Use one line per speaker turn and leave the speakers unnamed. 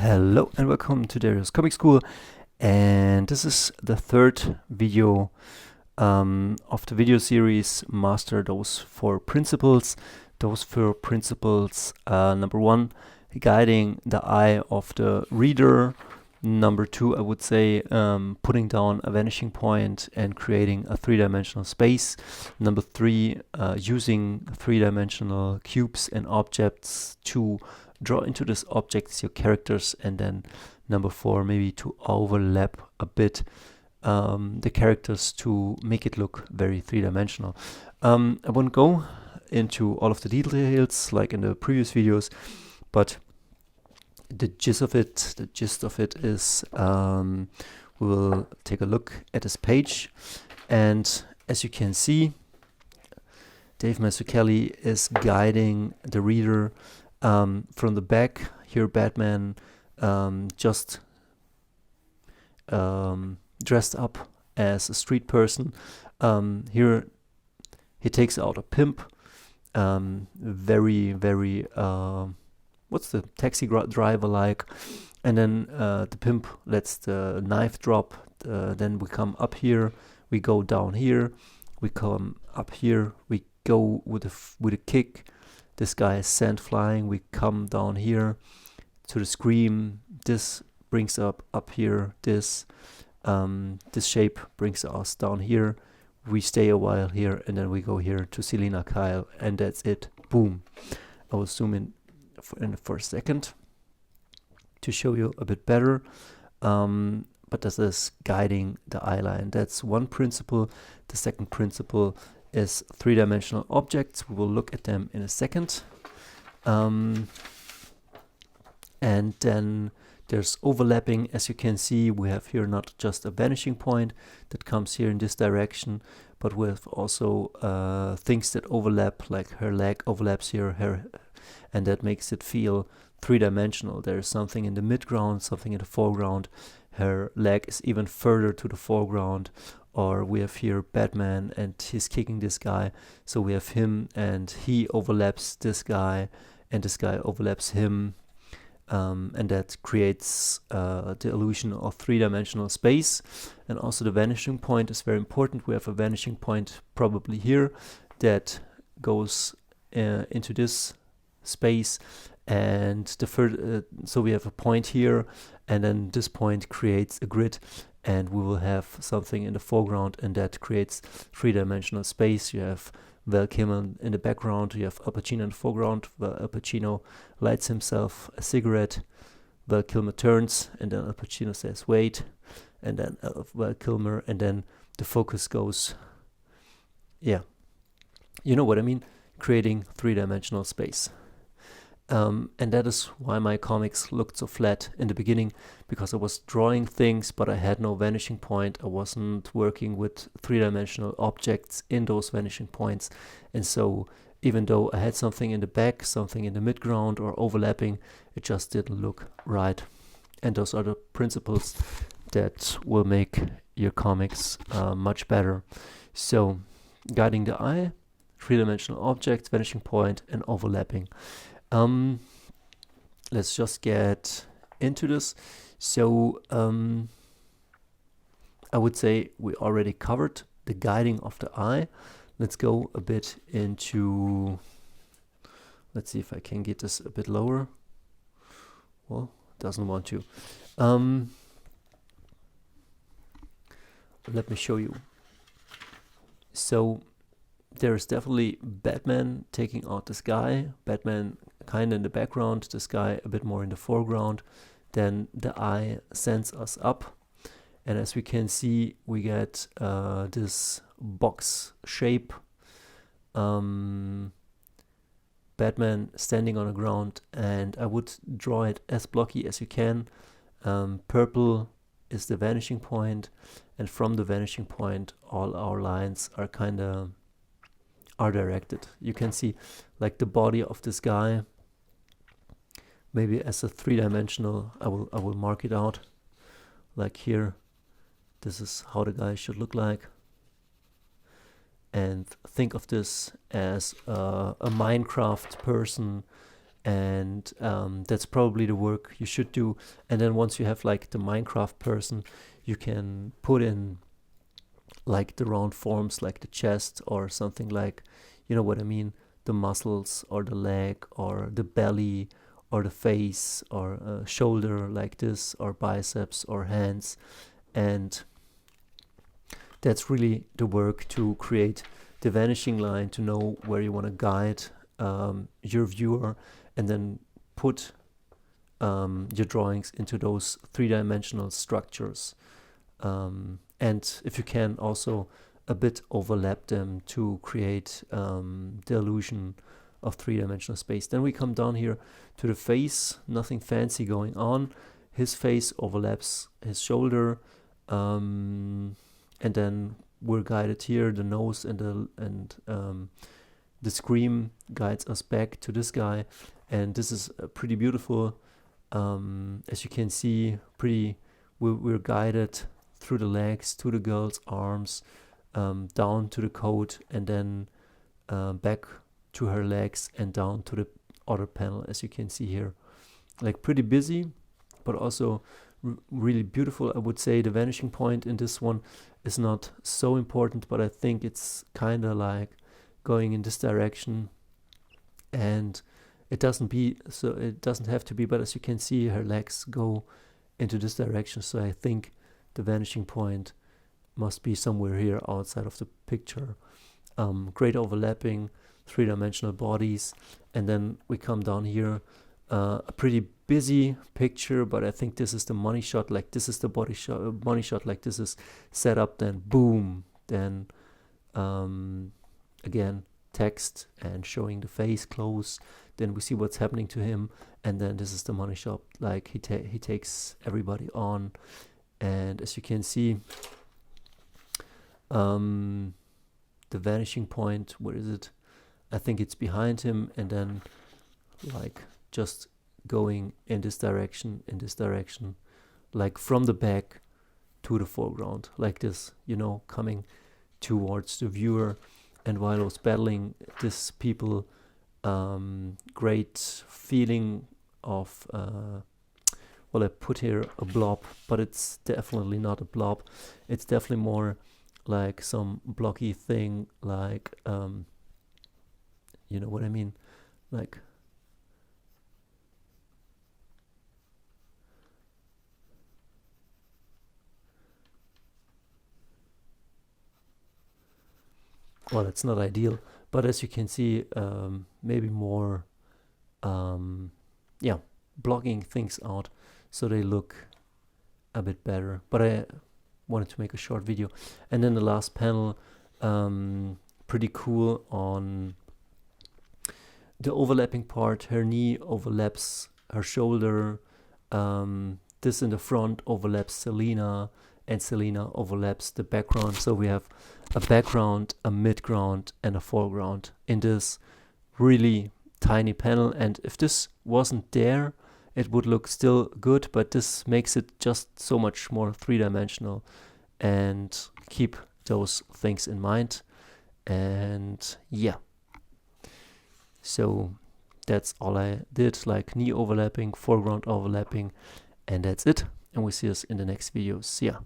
Hello and welcome to Darius Comic School, and this is the third video of the video series Master Those Four Principles. Those four principles, number one, guiding the eye of the reader. Number two, I would say putting down a vanishing point and creating a three-dimensional space. Number three, using three-dimensional cubes and objects to draw into these objects your characters. And then number four, maybe to overlap a bit the characters to make it look very three-dimensional. I won't go into all of the details like in the previous videos, but the gist of it is we will take a look at this page, and as you can see, Dave Mazzucchelli is guiding the reader from the back. Here Batman just dressed up as a street person. Here he takes out a pimp, very what's the taxi driver like, and then the pimp lets the knife drop. Then we come up here, we go down here, we come up here, we go with a kick. This guy is sent flying. We come down here to the scream. This brings up here. This shape brings us down here. We stay a while here, and then we go here to Selina Kyle, and that's it. Boom. I will zoom in for a second to show you a bit better. But this is guiding the eye line. That's one principle. The second principle is three-dimensional objects. We will look at them in a second. And then there's overlapping. As you can see, we have here not just a vanishing point that comes here in this direction, but we have also things that overlap, like her leg overlaps here, and that makes it feel three-dimensional. There's something in the midground, something in the foreground. Her leg is even further to the foreground. Or we have here Batman and he's kicking this guy. So we have him and he overlaps this guy, and this guy overlaps him. And that creates the illusion of three-dimensional space. And also the vanishing point is very important. We have a vanishing point probably here that goes into this space, and so we have a point here, and then this point creates a grid, and we will have something in the foreground, and that creates three-dimensional space. You have Val Kilmer in the background, you have Al Pacino in the foreground. Al Pacino lights himself a cigarette, Val Kilmer turns, and then Al Pacino says wait, and then Val Kilmer, and then the focus goes, yeah, you know what I mean, creating three-dimensional space. And that is why my comics looked so flat in the beginning, because I was drawing things, but I had no vanishing point. I wasn't working with three-dimensional objects in those vanishing points. And so even though I had something in the back, something in the midground or overlapping, it just didn't look right. And those are the principles that will make your comics much better. So guiding the eye, three-dimensional objects, vanishing point, and overlapping. Let's just get into this. So I would say we already covered the guiding of the eye. Let's go a bit into, let's see if I can get this a bit lower. Well, doesn't want to. Let me show you. So there's definitely Batman taking out this guy. Batman kind of in the background, this guy a bit more in the foreground. Then the eye sends us up, and as we can see, we get this box shape. Batman standing on the ground, and I would draw it as blocky as you can. Purple is the vanishing point, and from the vanishing point all our lines are directed. You can see like the body of this guy, maybe as a three-dimensional. I will mark it out like here. This is how the guy should look like. And think of this as a Minecraft person and that's probably the work you should do. And then once you have like the Minecraft person, you can put in like the round forms like the chest or something, like, you know what I mean, the muscles or the leg or the belly or the face or shoulder like this, or biceps or hands. And that's really the work to create the vanishing line, to know where you want to guide your viewer, and then put your drawings into those three-dimensional structures. And if you can, also a bit overlap them to create the illusion of three-dimensional space. Then we come down here to the face, nothing fancy going on. His face overlaps his shoulder, and then we're guided here. The nose and the scream guides us back to this guy, and this is pretty beautiful. As you can see, we're guided through the legs to the girl's arms, down to the coat, and then back to her legs and down to the other panel, as you can see here. Like pretty busy, but also really beautiful. I would say the vanishing point in this one is not so important, but I think it's kind of like going in this direction, and it doesn't have to be, but as you can see, her legs go into this direction, so I think the vanishing point must be somewhere here outside of the picture. Great overlapping, three-dimensional bodies, and then we come down here, a pretty busy picture, but I think this is the money shot, like this is the money shot, like this is set up, then boom, then again text and showing the face close, then we see what's happening to him, and then this is the money shot, like he takes everybody on. And as you can see, the vanishing point, where is it? I think it's behind him, and then like just going in this direction, like from the back to the foreground, like this, you know, coming towards the viewer. And while I was battling this people, great feeling of well, I put here a blob, but it's definitely not a blob. It's definitely more like some blocky thing, like you know what I mean, like well, it's not ideal, but as you can see, maybe more yeah, blocking things out so they look a bit better. But I wanted to make a short video. And then the last panel, pretty cool on the overlapping part. Her knee overlaps her shoulder, this in the front overlaps Selena, and Selena overlaps the background. So we have a background, a midground, and a foreground in this really tiny panel. And if this wasn't there, it would look still good, but this makes it just so much more three-dimensional. And keep those things in mind. And yeah, so that's all I did, like knee overlapping, foreground overlapping, and that's it. And we'll see us in the next video. See ya.